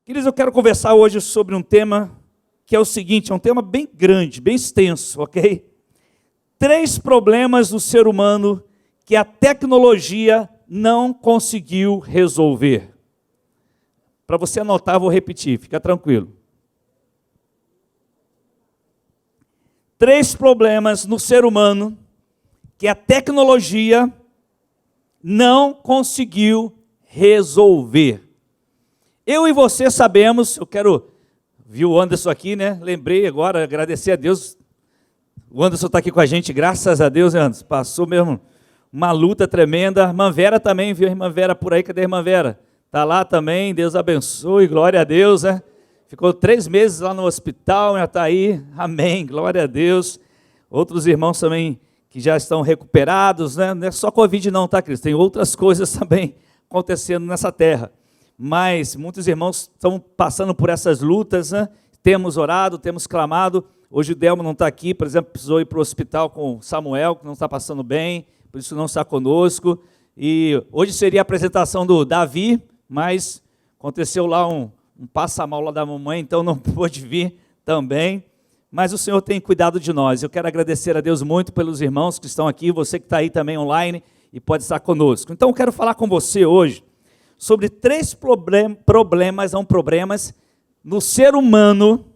Queridos, eu quero conversar hoje sobre um tema que é o seguinte, é um tema bem grande, bem extenso, ok? 3 problemas do ser humano que a tecnologia não conseguiu resolver. Para você anotar, eu vou repetir, fica tranquilo. 3 problemas no ser humano que a tecnologia não conseguiu resolver. Eu e você sabemos, vi o Anderson aqui, né? Lembrei agora, agradecer a Deus. O Anderson está aqui com a gente, graças a Deus, né, Anderson? Passou mesmo uma luta tremenda. A irmã Vera também, viu a irmã Vera por aí? Cadê a irmã Vera? Está lá também, Deus abençoe, glória a Deus, né? Ficou 3 meses lá no hospital, já está aí, amém, glória a Deus. Outros irmãos também que já estão recuperados, né? Não é só Covid não, tá, Cristo? Tem outras coisas também acontecendo nessa terra. Mas muitos irmãos estão passando por essas lutas, né? Temos orado, temos clamado. Hoje o Delmo não está aqui, por exemplo, precisou ir para o hospital com o Samuel, que não está passando bem, por isso não está conosco. E hoje seria a apresentação do Davi, mas aconteceu lá um passa-mal lá da mamãe, então não pôde vir também. Mas o Senhor tem cuidado de nós. Eu quero agradecer a Deus muito pelos irmãos que estão aqui, você que está aí também online e pode estar conosco. Então eu quero falar com você hoje sobre 3 problemas no ser humano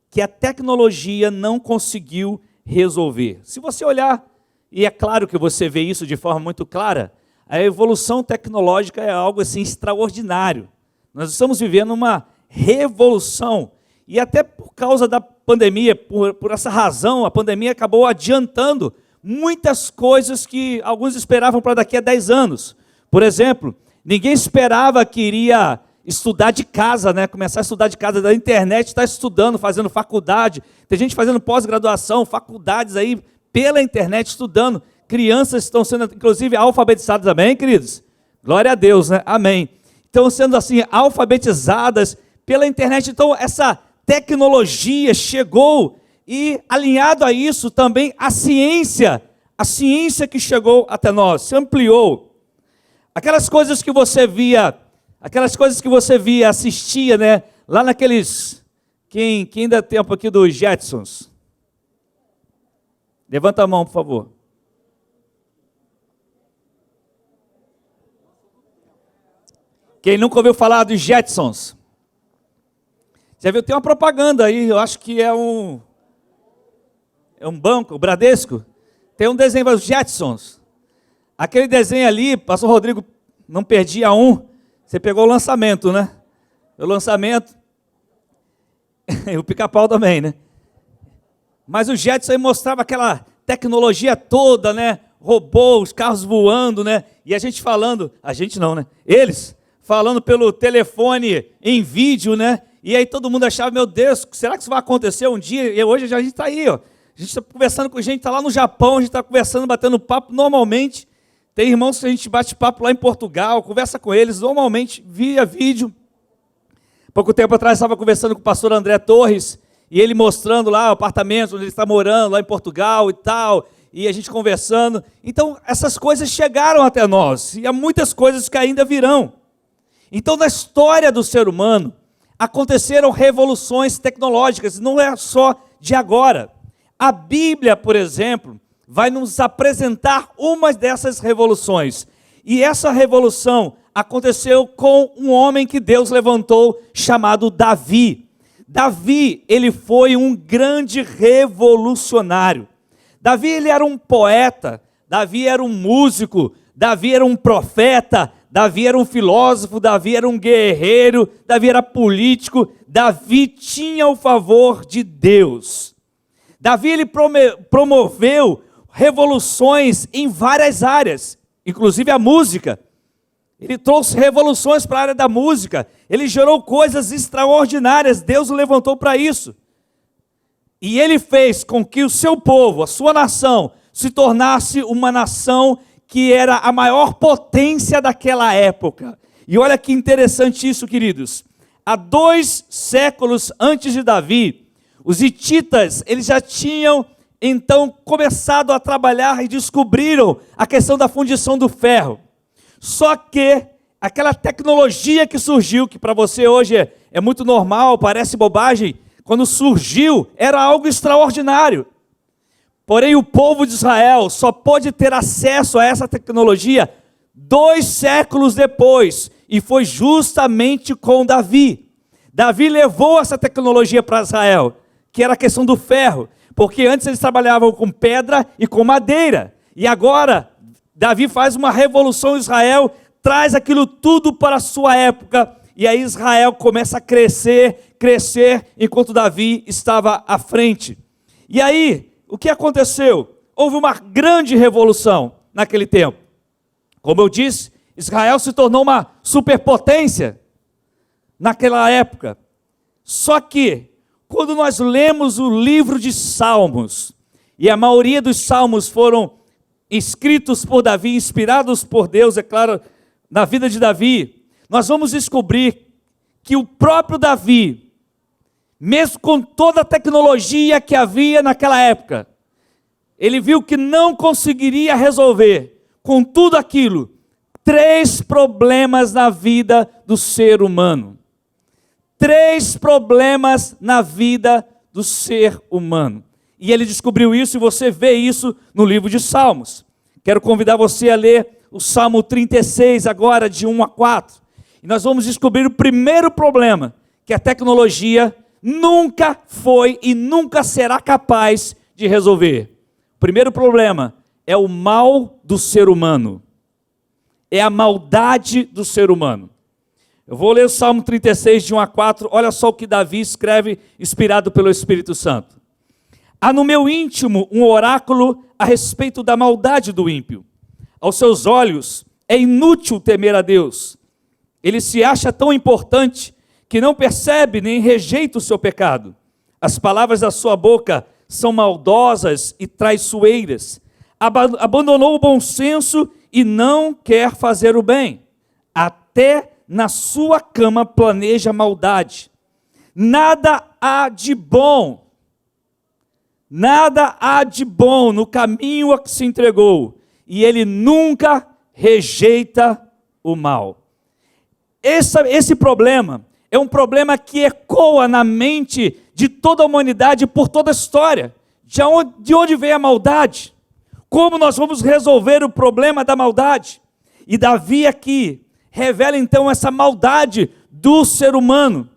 que a tecnologia não conseguiu resolver. Se você olhar, e é claro que você vê isso de forma muito clara, a evolução tecnológica é algo assim extraordinário. Nós estamos vivendo uma revolução, e até por causa da pandemia, por essa razão, a pandemia acabou adiantando muitas coisas que alguns esperavam para daqui a 10 anos. Por exemplo, ninguém esperava que iria estudar de casa, né? Começar a estudar de casa, da internet, está estudando, fazendo faculdade. Tem gente fazendo pós-graduação, faculdades aí pela internet estudando. Crianças estão sendo, inclusive, alfabetizadas, amém, queridos? Glória a Deus, né? Amém. Estão sendo, assim, alfabetizadas pela internet. Então, essa tecnologia chegou e, alinhado a isso, também a ciência que chegou até nós, se ampliou. Aquelas coisas que você via, assistia, né? Lá naqueles, quem ainda tem tempo aqui dos Jetsons? Levanta a mão, por favor. Quem nunca ouviu falar dos Jetsons? Já viu? Tem uma propaganda aí, eu acho que é um banco, o Bradesco. Tem um desenho dos Jetsons. Aquele desenho ali, pastor Rodrigo, não perdia um. Você pegou o lançamento, né? O lançamento. E o pica-pau também, né? Mas o Jetson aí mostrava aquela tecnologia toda, né? Robôs, carros voando, né? E a gente falando, a gente não, né? Eles falando pelo telefone em vídeo, né? E aí todo mundo achava, meu Deus, será que isso vai acontecer um dia? E hoje a gente está aí, ó. A gente está conversando com gente, está lá no Japão, a gente está conversando, batendo papo normalmente. Tem irmãos que a gente bate papo lá em Portugal, conversa com eles normalmente via vídeo. Pouco tempo atrás estava conversando com o pastor André Torres, e ele mostrando lá o apartamento onde ele está morando, lá em Portugal e tal, e a gente conversando. Então, essas coisas chegaram até nós, e há muitas coisas que ainda virão. Então, na história do ser humano, aconteceram revoluções tecnológicas, não é só de agora. A Bíblia, por exemplo, vai nos apresentar uma dessas revoluções. E essa revolução aconteceu com um homem que Deus levantou, chamado Davi. Davi, ele foi um grande revolucionário. Davi, ele era um poeta, Davi era um músico, Davi era um profeta, Davi era um filósofo, Davi era um guerreiro, Davi era político, Davi tinha o favor de Deus. Davi, ele promoveu revoluções em várias áreas, inclusive a música. Ele trouxe revoluções para a área da música, ele gerou coisas extraordinárias, Deus o levantou para isso. E ele fez com que o seu povo, a sua nação, se tornasse uma nação que era a maior potência daquela época. E olha que interessante isso, queridos. Há 2 séculos antes de Davi, os hititas, eles já tinham então começado a trabalhar e descobriram a questão da fundição do ferro. Só que aquela tecnologia que surgiu, que para você hoje é muito normal, parece bobagem. Quando surgiu, era algo extraordinário. Porém, o povo de Israel só pôde ter acesso a essa tecnologia 2 séculos depois, e foi justamente com Davi. Davi levou essa tecnologia para Israel, que era a questão do ferro, porque antes eles trabalhavam com pedra e com madeira, e agora Davi faz uma revolução em Israel, traz aquilo tudo para a sua época, e aí Israel começa a crescer, enquanto Davi estava à frente. E aí, o que aconteceu? Houve uma grande revolução naquele tempo. Como eu disse, Israel se tornou uma superpotência naquela época. Só que, quando nós lemos o livro de Salmos, e a maioria dos salmos foram escritos por Davi, inspirados por Deus, é claro, na vida de Davi, nós vamos descobrir que o próprio Davi, mesmo com toda a tecnologia que havia naquela época, ele viu que não conseguiria resolver, com tudo aquilo, 3 problemas na vida do ser humano. 3 problemas na vida do ser humano. E ele descobriu isso, e você vê isso no livro de Salmos. Quero convidar você a ler o Salmo 36 agora, de 1 a 4. E nós vamos descobrir o primeiro problema, que a tecnologia nunca foi e nunca será capaz de resolver. O primeiro problema é o mal do ser humano. É a maldade do ser humano. Eu vou ler o Salmo 36, de 1 a 4. Olha só o que Davi escreve, inspirado pelo Espírito Santo. Há no meu íntimo um oráculo a respeito da maldade do ímpio. Aos seus olhos é inútil temer a Deus. Ele se acha tão importante que não percebe nem rejeita o seu pecado. As palavras da sua boca são maldosas e traiçoeiras. Abandonou o bom senso e não quer fazer o bem. Até na sua cama planeja maldade. Nada há de bom no caminho a que se entregou, e ele nunca rejeita o mal. Esse problema é um problema que ecoa na mente de toda a humanidade por toda a história. De onde vem a maldade? Como nós vamos resolver o problema da maldade? E Davi aqui revela então essa maldade do ser humano.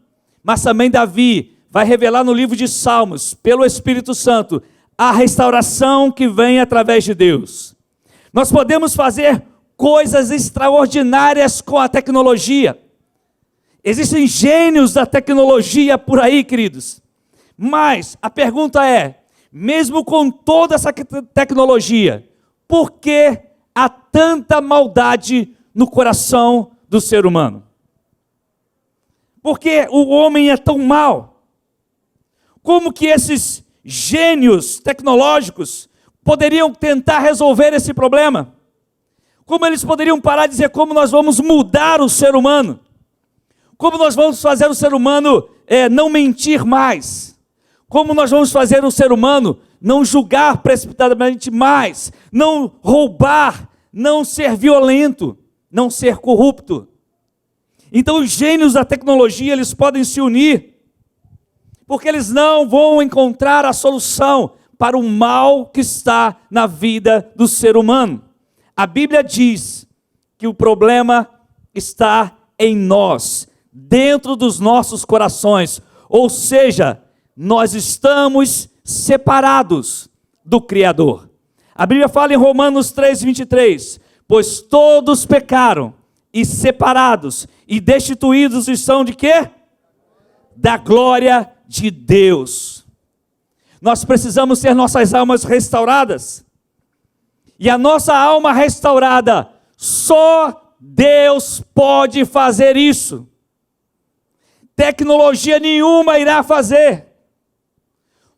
Mas também Davi vai revelar no livro de Salmos, pelo Espírito Santo, a restauração que vem através de Deus. Nós podemos fazer coisas extraordinárias com a tecnologia. Existem gênios da tecnologia por aí, queridos. Mas a pergunta é, mesmo com toda essa tecnologia, por que há tanta maldade no coração do ser humano? Por que o homem é tão mau? Como que esses gênios tecnológicos poderiam tentar resolver esse problema? Como eles poderiam parar de dizer como nós vamos mudar o ser humano? Como nós vamos fazer o ser humano não mentir mais? Como nós vamos fazer o ser humano não julgar precipitadamente mais? Não roubar, não ser violento, não ser corrupto? Então os gênios da tecnologia, eles podem se unir, porque eles não vão encontrar a solução para o mal que está na vida do ser humano. A Bíblia diz que o problema está em nós, dentro dos nossos corações, ou seja, nós estamos separados do Criador. A Bíblia fala em Romanos 3:23, pois todos pecaram e separados e destituídos estão de quê? Da glória de Deus. Nós precisamos ter nossas almas restauradas. E a nossa alma restaurada, só Deus pode fazer isso. Tecnologia nenhuma irá fazer.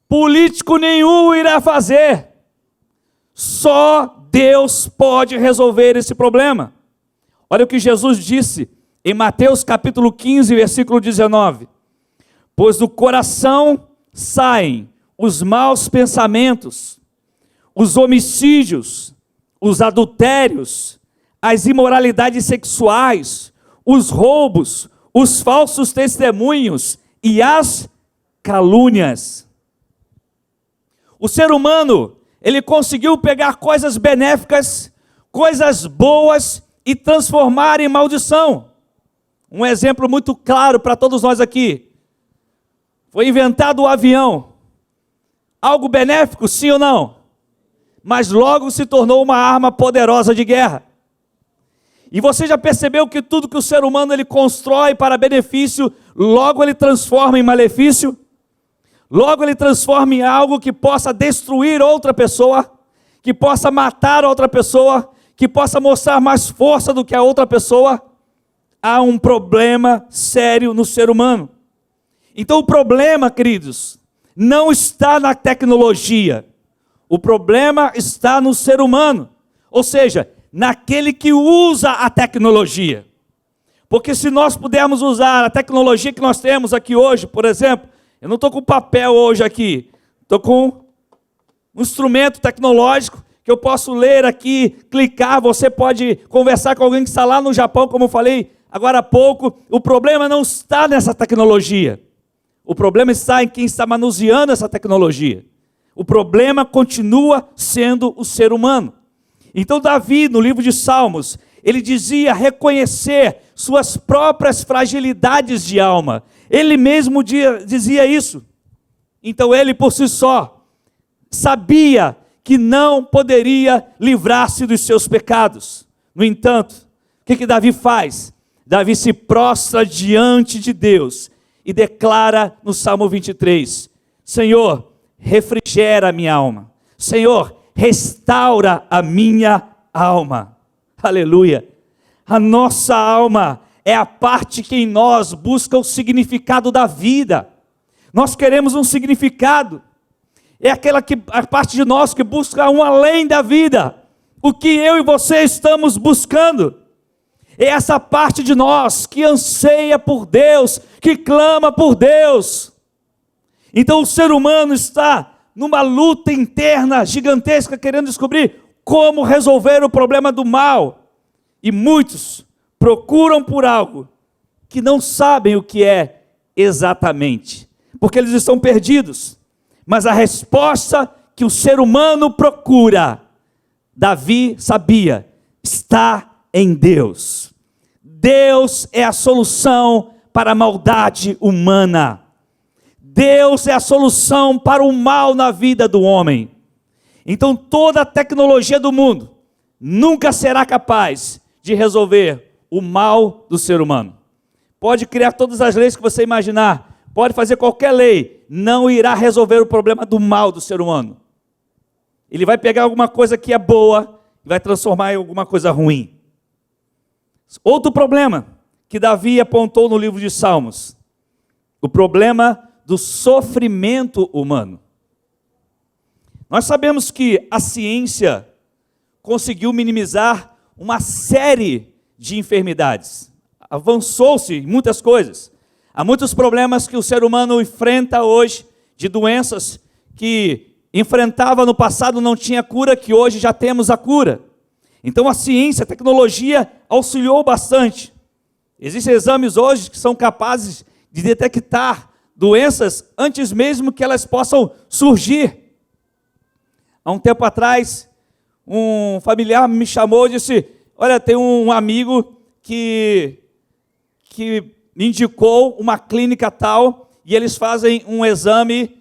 Político nenhum irá fazer. Só Deus pode resolver esse problema. Olha o que Jesus disse em Mateus capítulo 15, versículo 19. Pois do coração saem os maus pensamentos, os homicídios, os adultérios, as imoralidades sexuais, os roubos, os falsos testemunhos e as calúnias. O ser humano, ele conseguiu pegar coisas benéficas, coisas boas e transformar em maldição. Um exemplo muito claro para todos nós aqui. Foi inventado o avião. Algo benéfico, sim ou não? Mas logo se tornou uma arma poderosa de guerra. E você já percebeu que tudo que o ser humano ele constrói para benefício, logo ele transforma em malefício? Logo ele transforma em algo que possa destruir outra pessoa, que possa matar outra pessoa, que possa mostrar mais força do que a outra pessoa. Há um problema sério no ser humano. Então o problema, queridos, não está na tecnologia. O problema está no ser humano. Ou seja, naquele que usa a tecnologia. Porque se nós pudermos usar a tecnologia que nós temos aqui hoje, por exemplo, eu não estou com papel hoje aqui, estou com um instrumento tecnológico que eu posso ler aqui, clicar, você pode conversar com alguém que está lá no Japão, como eu falei agora há pouco. O problema não está nessa tecnologia. O problema está em quem está manuseando essa tecnologia. O problema continua sendo o ser humano. Então Davi, no livro de Salmos, ele dizia reconhecer suas próprias fragilidades de alma. Ele mesmo dizia isso. Então ele por si só sabia que não poderia livrar-se dos seus pecados. No entanto, o que Davi faz? Davi se prostra diante de Deus e declara no Salmo 23, Senhor, refrigera a minha alma. Senhor, restaura a minha alma. Aleluia. A nossa alma é a parte que em nós busca o significado da vida. Nós queremos um significado. É a parte de nós que busca um além da vida. O que eu e você estamos buscando. É essa parte de nós que anseia por Deus, que clama por Deus. Então o ser humano está numa luta interna gigantesca, querendo descobrir como resolver o problema do mal. E muitos procuram por algo que não sabem o que é exatamente, porque eles estão perdidos. Mas a resposta que o ser humano procura, Davi sabia, está em Deus. Deus é a solução para a maldade humana. Deus é a solução para o mal na vida do homem. Então toda a tecnologia do mundo nunca será capaz de resolver o mal do ser humano. Pode criar todas as leis que você imaginar, pode fazer qualquer lei, não irá resolver o problema do mal do ser humano. Ele vai pegar alguma coisa que é boa e vai transformar em alguma coisa ruim. Outro problema que Davi apontou no livro de Salmos, o problema do sofrimento humano. Nós sabemos que a ciência conseguiu minimizar uma série de enfermidades. Avançou-se em muitas coisas. Há muitos problemas que o ser humano enfrenta hoje, de doenças que enfrentava no passado, não tinha cura, que hoje já temos a cura. Então a ciência, a tecnologia auxiliou bastante. Existem exames hoje que são capazes de detectar doenças antes mesmo que elas possam surgir. Há um tempo atrás, um familiar me chamou e disse, olha, tem um amigo que me indicou uma clínica tal, e eles fazem um exame,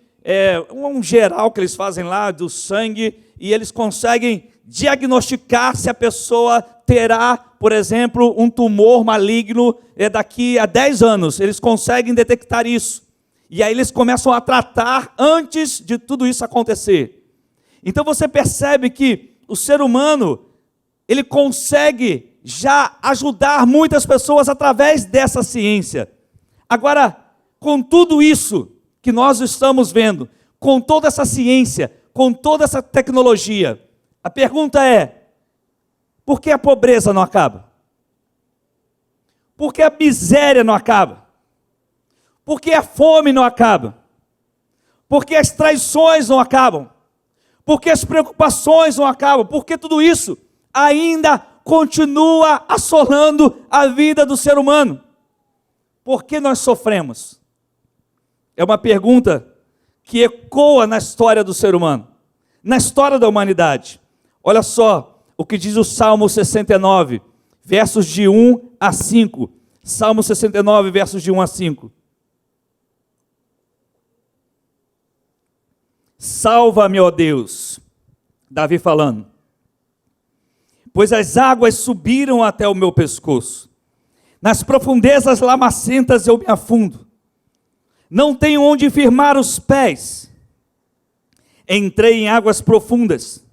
um geral que eles fazem lá, do sangue, e eles conseguem diagnosticar se a pessoa terá, por exemplo, um tumor maligno daqui a 10 anos. Eles conseguem detectar isso. E aí eles começam a tratar antes de tudo isso acontecer. Então você percebe que o ser humano, ele consegue já ajudar muitas pessoas através dessa ciência. Agora, com tudo isso que nós estamos vendo, com toda essa ciência, com toda essa tecnologia, a pergunta é, por que a pobreza não acaba? Por que a miséria não acaba? Por que a fome não acaba? Por que as traições não acabam? Por que as preocupações não acabam? Por que tudo isso ainda continua assolando a vida do ser humano? Por que nós sofremos? É uma pergunta que ecoa na história do ser humano, na história da humanidade. Olha só o que diz o Salmo 69, versos de 1 a 5. Salmo 69, versos de 1 a 5. Salva-me, ó Deus, Davi falando, pois as águas subiram até o meu pescoço, nas profundezas lamacentas eu me afundo, não tenho onde firmar os pés, entrei em águas profundas,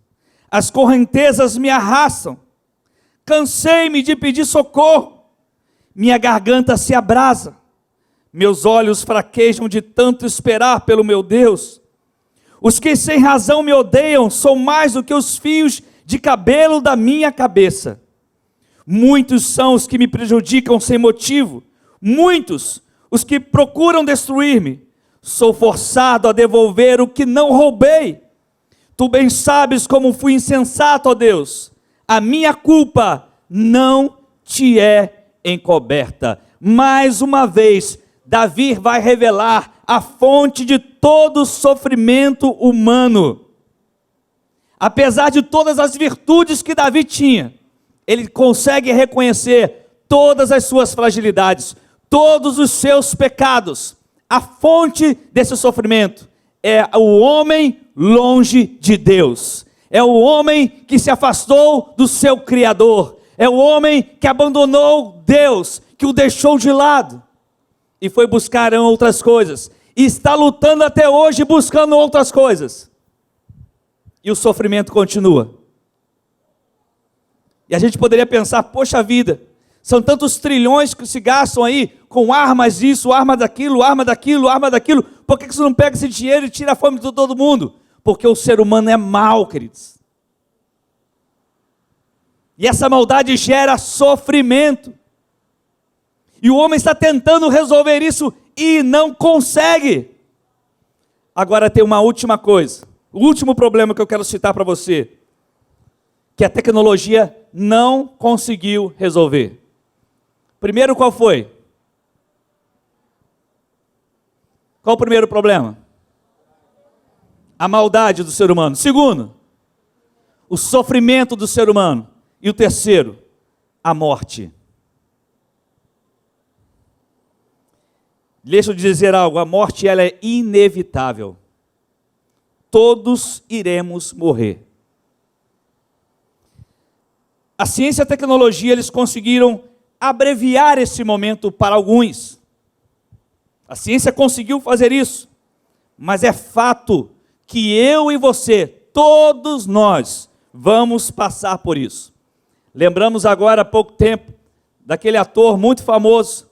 as correntezas me arrastam, cansei-me de pedir socorro, minha garganta se abrasa, meus olhos fraquejam de tanto esperar pelo meu Deus. Os que sem razão me odeiam são mais do que os fios de cabelo da minha cabeça. Muitos são os que me prejudicam sem motivo, muitos os que procuram destruir-me. Sou forçado a devolver o que não roubei. Tu bem sabes como fui insensato, ó Deus. A minha culpa não te é encoberta. Mais uma vez, Davi vai revelar a fonte de todo o sofrimento humano. Apesar de todas as virtudes que Davi tinha, ele consegue reconhecer todas as suas fragilidades, todos os seus pecados. A fonte desse sofrimento é o homem longe de Deus. É o homem que se afastou do seu Criador. É o homem que abandonou Deus, que o deixou de lado e foi buscar outras coisas. E está lutando até hoje buscando outras coisas. E o sofrimento continua. E a gente poderia pensar, poxa vida, são tantos trilhões que se gastam aí com armas disso, arma daquilo, arma daquilo, arma daquilo. Por que você não pega esse dinheiro e tira a fome de todo mundo? Porque o ser humano é mau, queridos. E essa maldade gera sofrimento. E o homem está tentando resolver isso e não consegue. Agora tem uma última coisa, o último problema que eu quero citar para você, que a tecnologia não conseguiu resolver. Primeiro, qual foi? Qual o primeiro problema? A maldade do ser humano. Segundo, o sofrimento do ser humano. E o terceiro, a morte. Deixa eu dizer algo, a morte ela é inevitável. Todos iremos morrer. A ciência e a tecnologia, eles conseguiram abreviar esse momento para alguns. A ciência conseguiu fazer isso. Mas é fato que eu e você, todos nós, vamos passar por isso. Lembramos agora há pouco tempo daquele ator muito famoso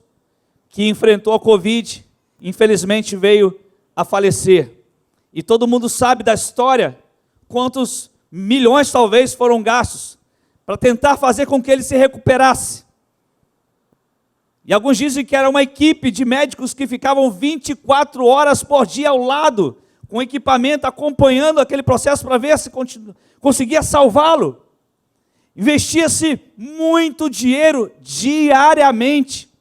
que enfrentou a Covid, infelizmente veio a falecer. E todo mundo sabe da história, quantos milhões talvez foram gastos para tentar fazer com que ele se recuperasse. E alguns dizem que era uma equipe de médicos que ficavam 24 horas por dia ao lado, com equipamento, acompanhando aquele processo para ver se conseguia salvá-lo. Investia-se muito dinheiro diariamente.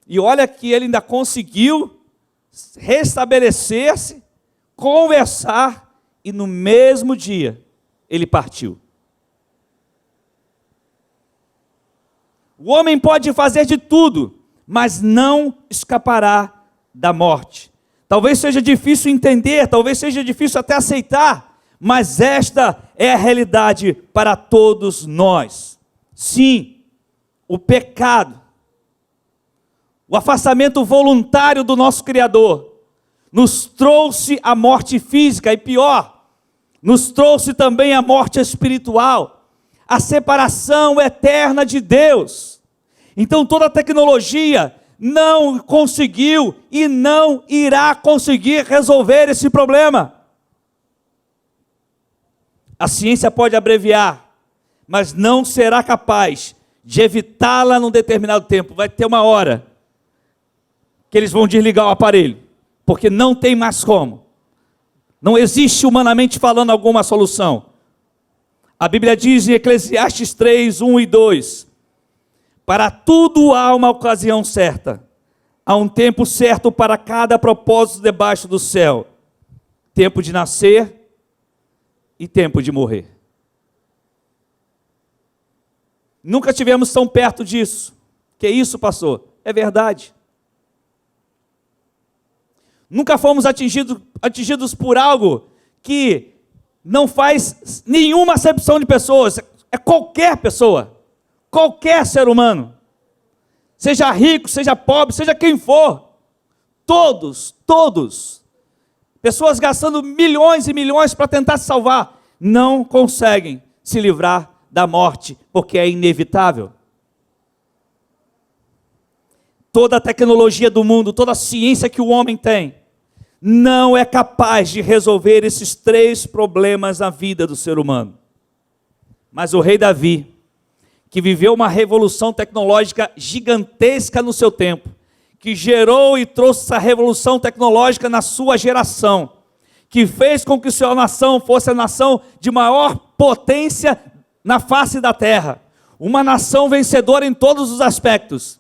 E olha que ele ainda conseguiu restabelecer-se, conversar, e no mesmo dia ele partiu. O homem pode fazer de tudo, mas não escapará da morte. Talvez seja difícil entender, talvez seja difícil até aceitar, mas esta é a realidade para todos nós. Sim, o pecado, o afastamento voluntário do nosso Criador, nos trouxe a morte física e pior, nos trouxe também a morte espiritual, a separação eterna de Deus. Então toda a tecnologia não conseguiu e não irá conseguir resolver esse problema. A ciência pode abreviar, mas não será capaz de evitá-la num determinado tempo. Vai ter uma hora que eles vão desligar o aparelho, porque não tem mais como. Não existe, humanamente falando, alguma solução. A Bíblia diz em Eclesiastes 3, 1 e 2, Para tudo há uma ocasião certa. Há um tempo certo para cada propósito debaixo do céu. Tempo de nascer e tempo de morrer. Nunca tivemos tão perto disso. Que isso, pastor? É verdade. Nunca fomos atingidos por algo que não faz nenhuma acepção de pessoas. É qualquer pessoa, qualquer ser humano. Seja rico, seja pobre, seja quem for. Todos. Pessoas gastando milhões e milhões para tentar se salvar. Não conseguem se livrar da morte, porque é inevitável. Toda a tecnologia do mundo, toda a ciência que o homem tem, não é capaz de resolver esses 3 problemas na vida do ser humano. Mas o rei Davi, que viveu uma revolução tecnológica gigantesca no seu tempo, que gerou e trouxe essa revolução tecnológica na sua geração, que fez com que sua nação fosse a nação de maior potência na face da terra, uma nação vencedora em todos os aspectos.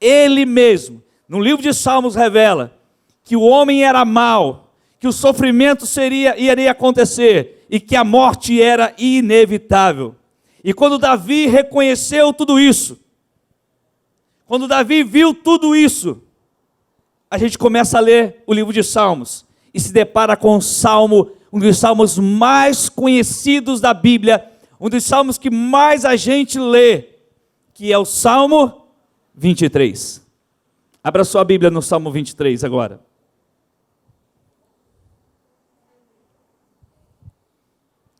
Ele mesmo, no livro de Salmos, revela que o homem era mau, que o sofrimento iria acontecer e que a morte era inevitável. E quando Davi reconheceu tudo isso, quando Davi viu tudo isso, a gente começa a ler o livro de Salmos e se depara com o salmo, um dos salmos mais conhecidos da Bíblia, um dos salmos que mais a gente lê, que é o Salmo 23. Abra sua Bíblia no Salmo 23 agora.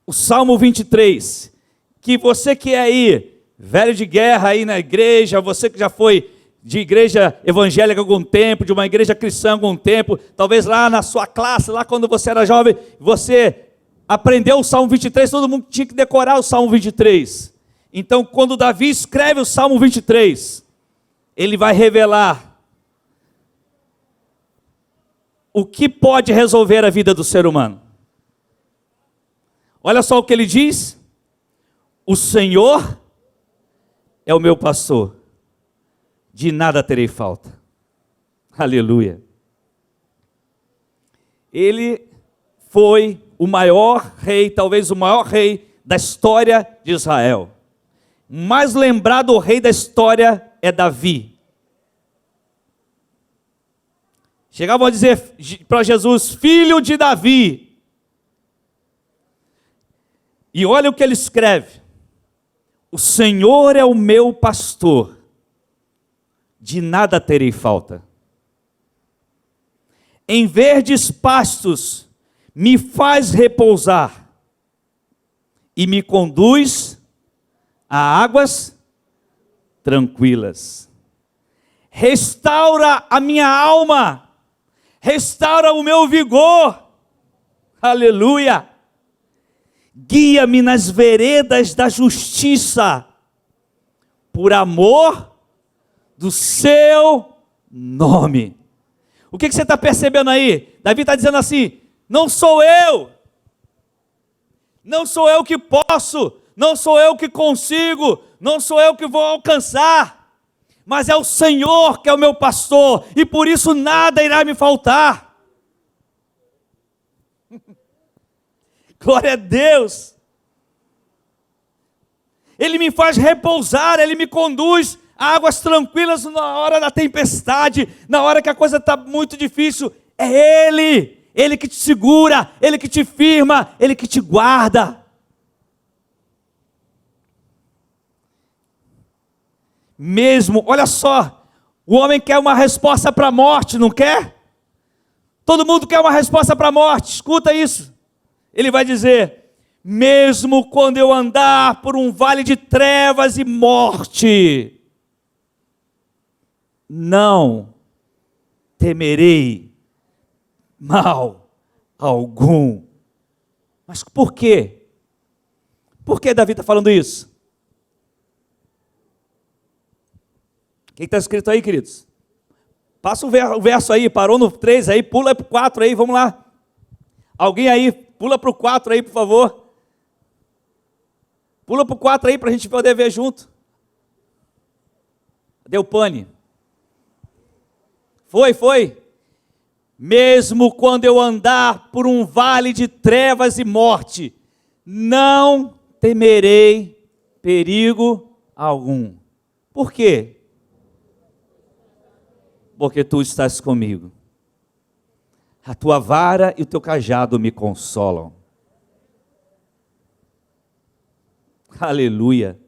O Salmo 23, que você que é aí, velho de guerra aí na igreja, você que já foi de igreja evangélica há algum tempo, de uma igreja cristã há algum tempo, talvez lá na sua classe, lá quando você era jovem, você aprendeu o Salmo 23, todo mundo tinha que decorar o Salmo 23. Então, quando Davi escreve o Salmo 23, ele vai revelar o que pode resolver a vida do ser humano. Olha só o que ele diz: o Senhor é o meu pastor, de nada terei falta. Aleluia. Ele foi o maior rei, talvez o maior rei da história de Israel. O mais lembrado rei da história é Davi. Chegavam a dizer para Jesus, filho de Davi. E olha o que ele escreve: o Senhor é o meu pastor, de nada terei falta. Em verdes pastos me faz repousar e me conduz a águas tranquilas. Restaura a minha alma, restaura o meu vigor. Aleluia. Guia-me nas veredas da justiça, por amor do seu nome. O que você está percebendo aí? Davi está dizendo assim: não sou eu que posso, não sou eu que consigo, não sou eu que vou alcançar, mas é o Senhor que é o meu pastor, e por isso nada irá me faltar. Glória a Deus. Ele me faz repousar, Ele me conduz a águas tranquilas na hora da tempestade, na hora que a coisa está muito difícil. É Ele que te segura, Ele que te firma, Ele que te guarda. Mesmo, olha só, o homem quer uma resposta para a morte, não quer? Todo mundo quer uma resposta para a morte, escuta isso. Ele vai dizer: mesmo quando eu andar por um vale de trevas e morte, não temerei mal algum. Mas por quê? Por que Davi está falando isso? O que está escrito aí, queridos? Passa o verso aí, parou no 3 aí, pula para o 4 aí, vamos lá. Alguém aí, pula para o 4 aí, por favor. Pula para o 4 aí, para a gente poder ver junto. Deu pane. Foi. Mesmo quando eu andar por um vale de trevas e morte, não temerei perigo algum. Por quê? Porque tu estás comigo. A tua vara e o teu cajado me consolam. Aleluia.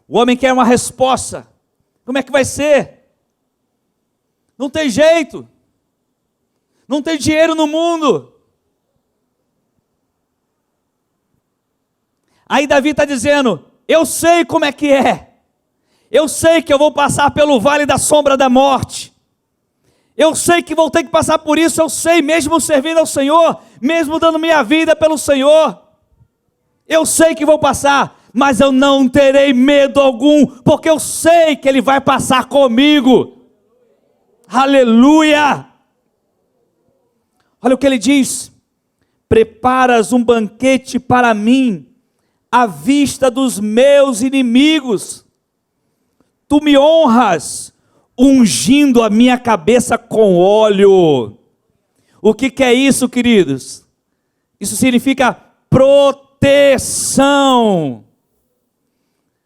O homem quer uma resposta. Como é que vai ser? Não tem jeito. Não tem dinheiro no mundo. Aí Davi está dizendo, eu sei como é que é. Eu sei que eu vou passar pelo vale da sombra da morte. Eu sei que vou ter que passar por isso. Eu sei, mesmo servindo ao Senhor, mesmo dando minha vida pelo Senhor. Eu sei que vou passar, mas eu não terei medo algum, porque eu sei que Ele vai passar comigo. Aleluia! Olha o que ele diz: preparas um banquete para mim, à vista dos meus inimigos. Tu me honras, ungindo a minha cabeça com óleo. O que é isso, queridos? Isso significa proteção.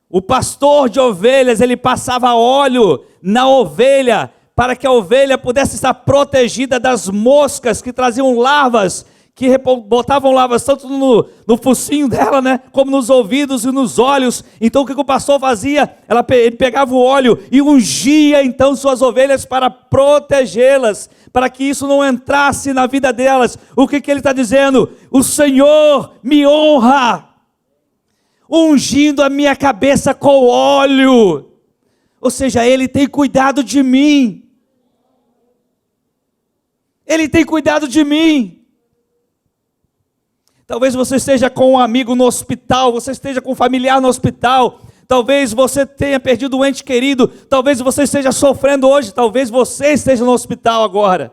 O pastor de ovelhas, ele passava óleo na ovelha, para que a ovelha pudesse estar protegida das moscas que traziam larvas, que botavam larvas tanto no focinho dela, né, como nos ouvidos e nos olhos. Então o que o pastor fazia? Ele pegava o óleo e ungia então suas ovelhas para protegê-las, para que isso não entrasse na vida delas. O que ele está dizendo? O Senhor me honra, ungindo a minha cabeça com óleo. Ou seja, Ele tem cuidado de mim. Ele tem cuidado de mim. Talvez você esteja com um amigo no hospital, você esteja com um familiar no hospital, talvez você tenha perdido um ente querido, talvez você esteja sofrendo hoje, talvez você esteja no hospital agora.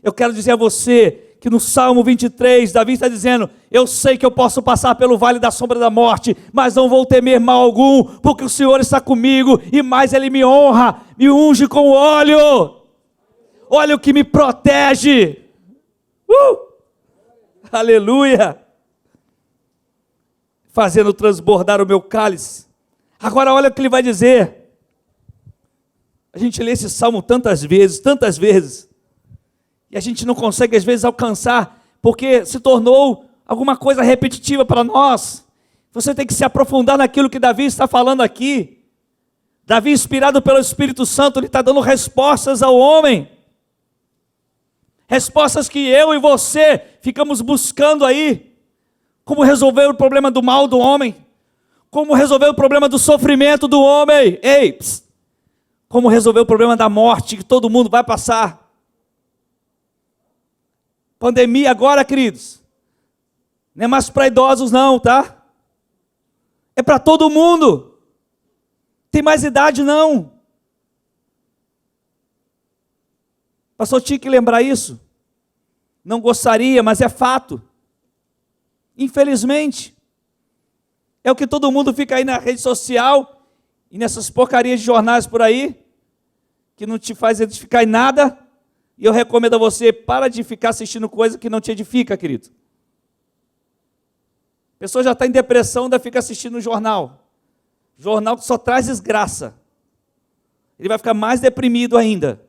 Eu quero dizer a você que no Salmo 23, Davi está dizendo, eu sei que eu posso passar pelo vale da sombra da morte, mas não vou temer mal algum, porque o Senhor está comigo, e mais Ele me honra, me unge com óleo. Óleo que me protege. Aleluia. Fazendo transbordar o meu cálice. Agora olha o que ele vai dizer. A gente lê esse salmo tantas vezes, e a gente não consegue às vezes alcançar, porque se tornou alguma coisa repetitiva para nós. Você tem que se aprofundar naquilo que Davi está falando aqui. Davi, inspirado pelo Espírito Santo, ele está dando respostas ao homem. Respostas que eu e você ficamos buscando aí. Como resolver o problema do mal do homem. Como resolver o problema do sofrimento do homem. Como resolver o problema da morte que todo mundo vai passar. Pandemia agora, queridos. Não é mais para idosos não, tá? É para todo mundo. Tem mais idade não. Pastor, tinha que lembrar isso. Não gostaria, mas é fato. Infelizmente. É o que todo mundo fica aí na rede social e nessas porcarias de jornais por aí, que não te faz edificar em nada. E eu recomendo a você, para de ficar assistindo coisa que não te edifica, querido. A pessoa já está em depressão, ainda fica assistindo o jornal. Jornal que só traz desgraça. Ele vai ficar mais deprimido ainda.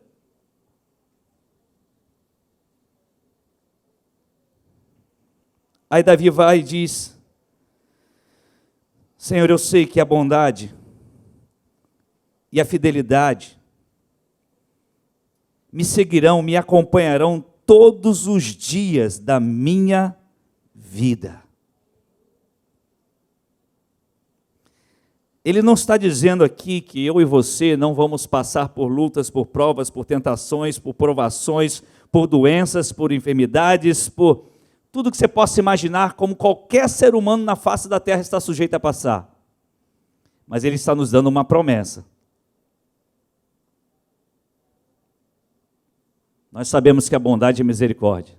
Aí Davi vai e diz, Senhor, eu sei que a bondade e a fidelidade me seguirão, me acompanharão todos os dias da minha vida. Ele não está dizendo aqui que eu e você não vamos passar por lutas, por provas, por tentações, por provações, por doenças, por enfermidades, por tudo que você possa imaginar, como qualquer ser humano na face da terra está sujeito a passar. Mas Ele está nos dando uma promessa. Nós sabemos que a bondade e a misericórdia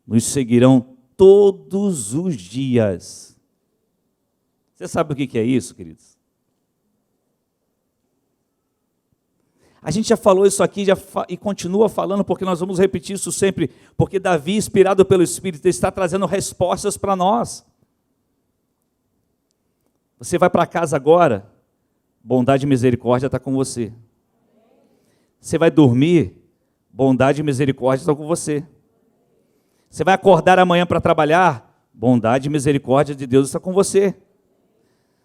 nos seguirão todos os dias. Você sabe o que é isso, queridos? A gente já falou isso aqui e continua falando, porque nós vamos repetir isso sempre, porque Davi, inspirado pelo Espírito, está trazendo respostas para nós. Você vai para casa agora, bondade e misericórdia está com você. Você vai dormir, bondade e misericórdia estão com você. Você vai acordar amanhã para trabalhar, bondade e misericórdia de Deus está com você.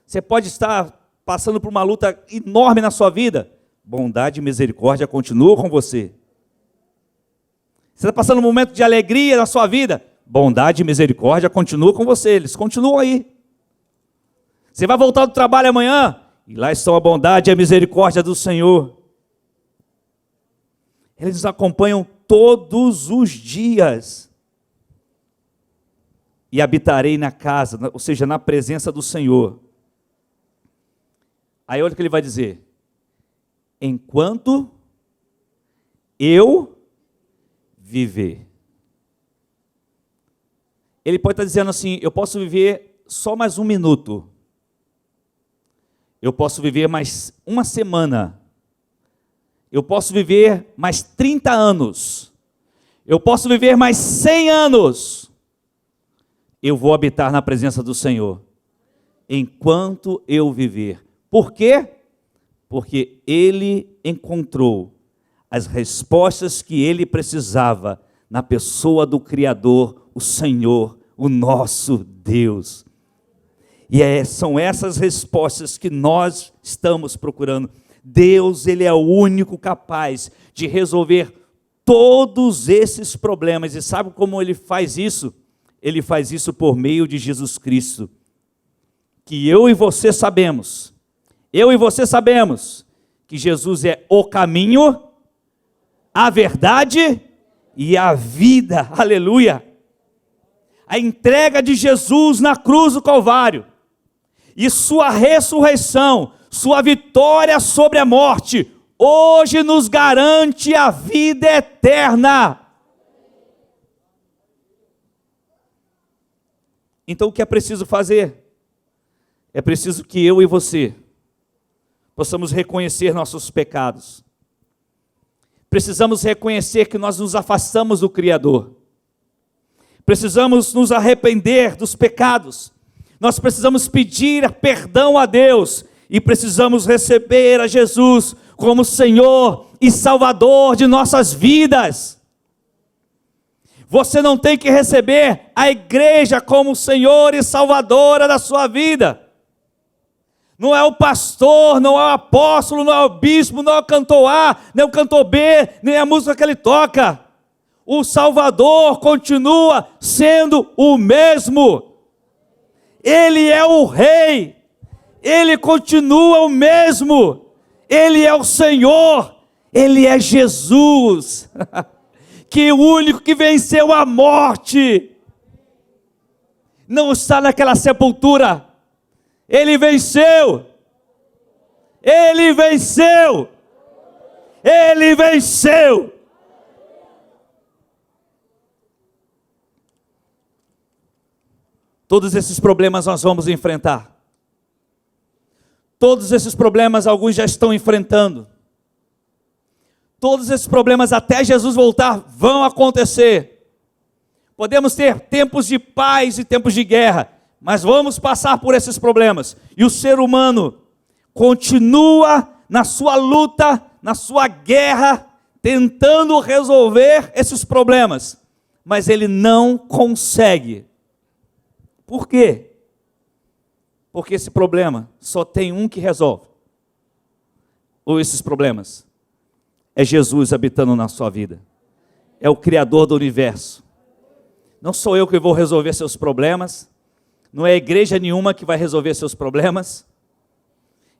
Você pode estar passando por uma luta enorme na sua vida, bondade e misericórdia continuam com você. Você está passando um momento de alegria na sua vida, bondade e misericórdia continuam com você, eles continuam aí. Você vai voltar do trabalho amanhã, e lá estão a bondade e a misericórdia do Senhor. Eles nos acompanham todos os dias. E habitarei na casa, ou seja, na presença do Senhor. Aí olha o que ele vai dizer. Enquanto eu viver. Ele pode estar dizendo assim, eu posso viver só mais 1 minuto. Eu posso viver mais 1 semana. Eu posso viver mais 30 anos. Eu posso viver mais 100 anos. Eu vou habitar na presença do Senhor, enquanto eu viver. Por quê? Porque ele encontrou as respostas que ele precisava na pessoa do Criador, o Senhor, o nosso Deus. E são essas respostas que nós estamos procurando. Deus, ele é o único capaz de resolver todos esses problemas. E sabe como ele faz isso? Ele faz isso por meio de Jesus Cristo, que eu e você sabemos que Jesus é o caminho, a verdade e a vida, aleluia. A entrega de Jesus na cruz do Calvário, e sua ressurreição, sua vitória sobre a morte, hoje nos garante a vida eterna. Então o que é preciso fazer? É preciso que eu e você possamos reconhecer nossos pecados. Precisamos reconhecer que nós nos afastamos do Criador. Precisamos nos arrepender dos pecados. Nós precisamos pedir perdão a Deus e precisamos receber a Jesus como Senhor e Salvador de nossas vidas. Você não tem que receber a igreja como Senhor e Salvadora da sua vida. Não é o pastor, não é o apóstolo, não é o bispo, não é o cantor A, nem o cantor B, nem a música que ele toca. O Salvador continua sendo o mesmo. Ele é o Rei. Ele continua o mesmo. Ele é o Senhor. Ele é Jesus. Que o único que venceu a morte não está naquela sepultura. Ele venceu. Ele venceu. Ele venceu. Todos esses problemas nós vamos enfrentar. Todos esses problemas alguns já estão enfrentando. Todos esses problemas até Jesus voltar vão acontecer. Podemos ter tempos de paz e tempos de guerra, mas vamos passar por esses problemas. E o ser humano continua na sua luta, na sua guerra, tentando resolver esses problemas, mas ele não consegue. Por quê? Porque esse problema só tem um que resolve. Ou esses problemas. É Jesus habitando na sua vida. É o Criador do universo. Não sou eu que vou resolver seus problemas. Não é igreja nenhuma que vai resolver seus problemas.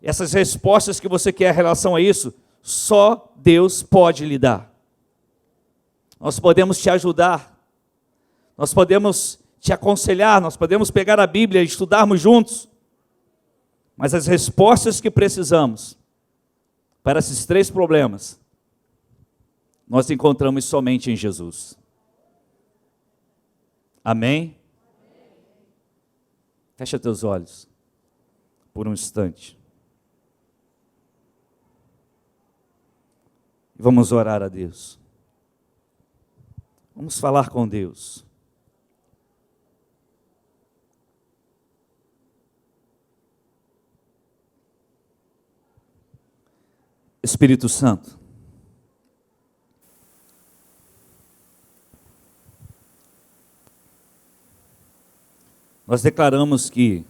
Essas respostas que você quer em relação a isso, só Deus pode lhe dar. Nós podemos te ajudar. Nós podemos te aconselhar. Nós podemos pegar a Bíblia e estudarmos juntos. Mas as respostas que precisamos para esses 3 problemas, nós encontramos somente em Jesus. Amém? Fecha teus olhos por um instante. E vamos orar a Deus. Vamos falar com Deus. Espírito Santo, nós declaramos que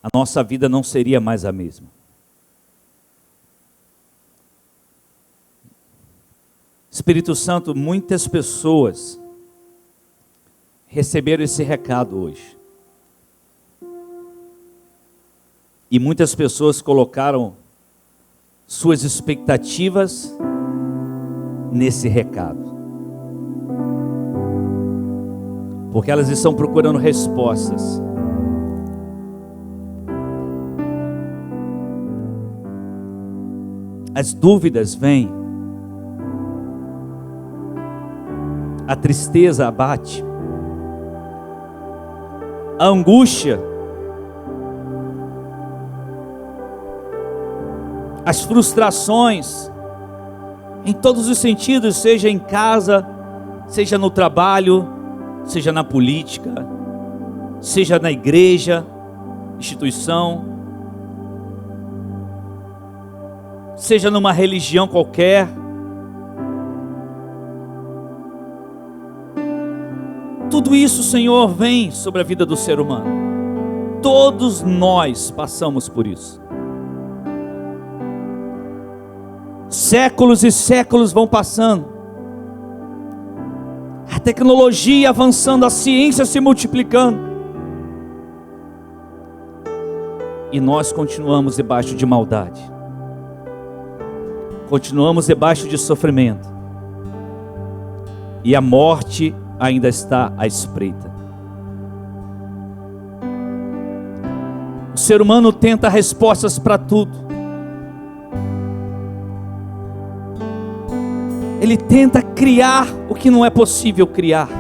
a nossa vida não seria mais a mesma. Espírito Santo, muitas pessoas receberam esse recado hoje. E muitas pessoas colocaram suas expectativas nesse recado. Porque elas estão procurando respostas. As dúvidas vêm. A tristeza abate. A angústia. As frustrações. Em todos os sentidos, seja em casa, seja no trabalho, seja na política, seja na igreja, instituição, seja numa religião qualquer. Tudo isso, Senhor, vem sobre a vida do ser humano. Todos nós passamos por isso. Séculos e séculos vão passando. A tecnologia avançando, a ciência se multiplicando. E nós continuamos debaixo de maldade. Continuamos debaixo de sofrimento. E a morte ainda está à espreita. O ser humano tenta respostas para tudo. Ele tenta criar o que não é possível criar.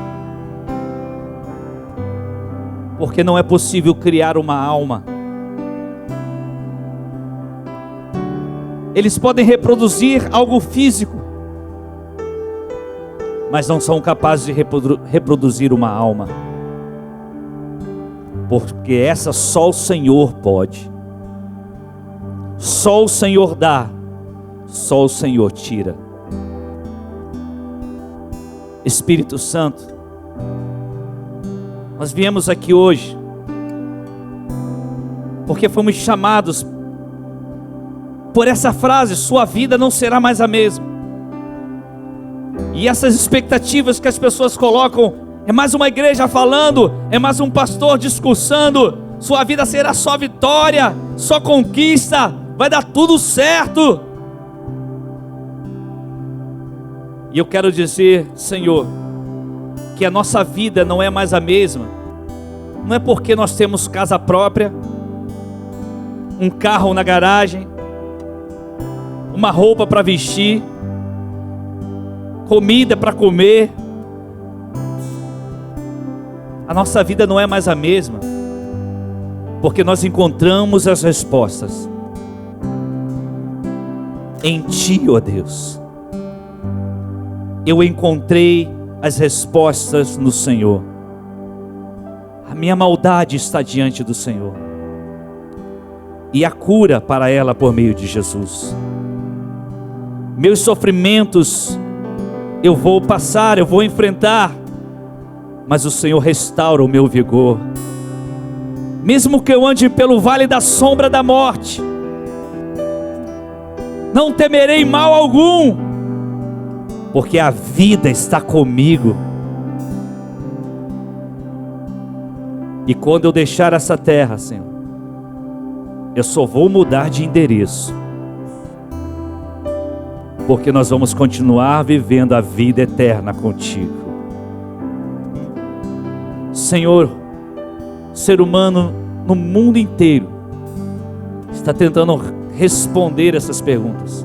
Porque não é possível criar uma alma. Eles podem reproduzir algo físico, mas não são capazes de reproduzir uma alma. Porque essa só o Senhor pode. Só o Senhor dá, só o Senhor tira. Espírito Santo, nós viemos aqui hoje porque fomos chamados por essa frase: sua vida não será mais a mesma. E essas expectativas que as pessoas colocam, é mais uma igreja falando, é mais um pastor discursando, sua vida será só vitória, só conquista, vai dar tudo certo. E eu quero dizer, Senhor, que a nossa vida não é mais a mesma. Não é porque nós temos casa própria, um carro na garagem, uma roupa para vestir, comida para comer. A nossa vida não é mais a mesma, porque nós encontramos as respostas em Ti, ó Deus. Eu encontrei as respostas no Senhor. A minha maldade está diante do Senhor, e a cura para ela por meio de Jesus. Meus sofrimentos eu vou passar, eu vou enfrentar, mas o Senhor restaura o meu vigor. Mesmo que eu ande pelo vale da sombra da morte, não temerei mal algum, porque a vida está comigo. E quando eu deixar essa terra, Senhor, eu só vou mudar de endereço, porque nós vamos continuar vivendo a vida eterna contigo. Senhor, ser humano no mundo inteiro está tentando responder essas perguntas.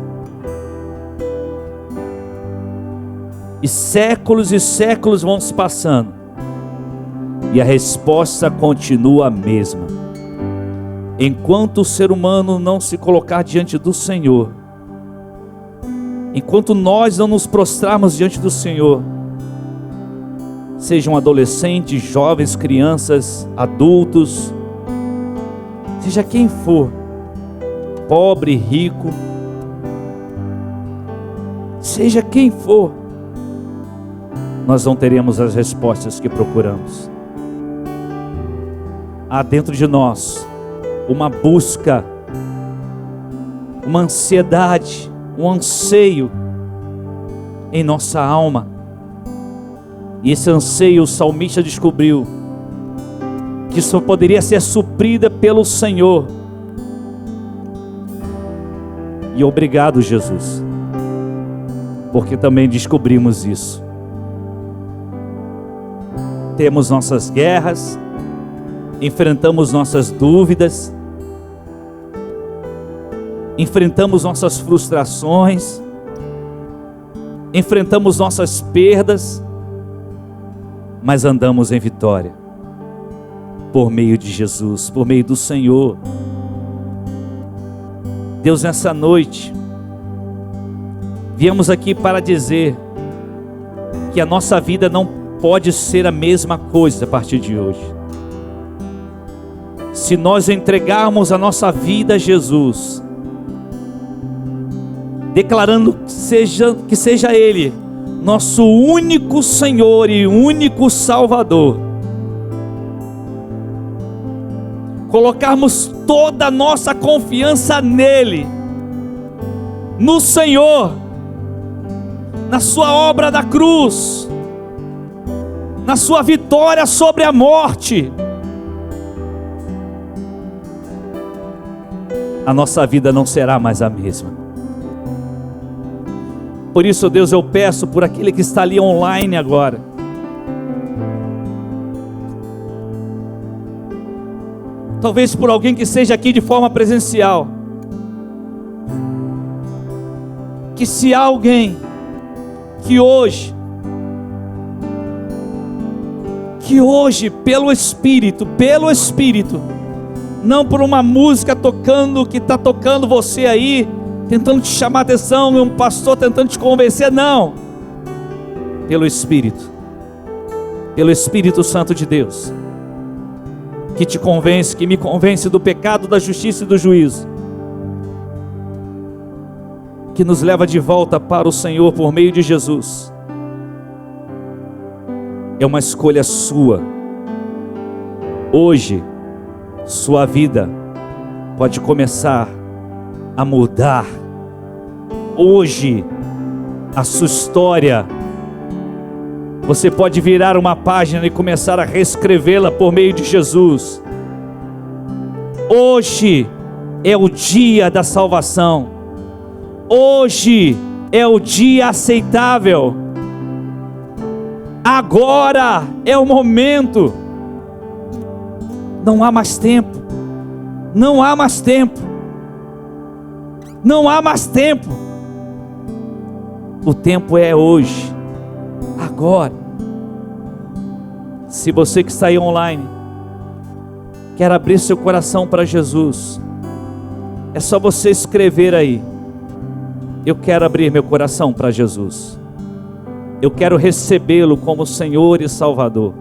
E séculos vão se passando, e a resposta continua a mesma. Enquanto o ser humano não se colocar diante do Senhor, enquanto nós não nos prostrarmos diante do Senhor, sejam adolescentes, jovens, crianças, adultos, seja quem for, pobre, rico, seja quem for, nós não teremos as respostas que procuramos. Há dentro de nós uma busca, uma ansiedade, um anseio em nossa alma. E esse anseio o salmista descobriu que só poderia ser suprida pelo Senhor. E obrigado, Jesus, porque também descobrimos isso. Temos nossas guerras, enfrentamos nossas dúvidas, enfrentamos nossas frustrações, enfrentamos nossas perdas, mas andamos em vitória, por meio de Jesus, por meio do Senhor. Deus, nessa noite, viemos aqui para dizer que a nossa vida não pode ser a mesma coisa a partir de hoje. Se nós entregarmos a nossa vida a Jesus, declarando que seja Ele nosso único Senhor e único Salvador, colocarmos toda a nossa confiança nele, no Senhor, na sua obra da cruz, na sua vitória sobre a morte, a nossa vida não será mais a mesma. Por isso, Deus, eu peço por aquele que está ali online agora, talvez por alguém que seja aqui de forma presencial, que se há alguém que hoje pelo Espírito, não por uma música tocando, que está tocando você aí, tentando te chamar a atenção, um pastor tentando te convencer, não, pelo Espírito Santo de Deus, que te convence, que me convence do pecado, da justiça e do juízo, que nos leva de volta para o Senhor por meio de Jesus. É uma escolha sua. Hoje, sua vida pode começar a mudar. Hoje, a sua história, você pode virar uma página e começar a reescrevê-la por meio de Jesus. Hoje é o dia da salvação. Hoje é o dia aceitável. Agora é o momento. Não há mais tempo. Não há mais tempo. Não há mais tempo. O tempo é hoje. Agora. Se você que está aí online quer abrir seu coração para Jesus, é só você escrever aí: eu quero abrir meu coração para Jesus. Eu quero recebê-lo como Senhor e Salvador.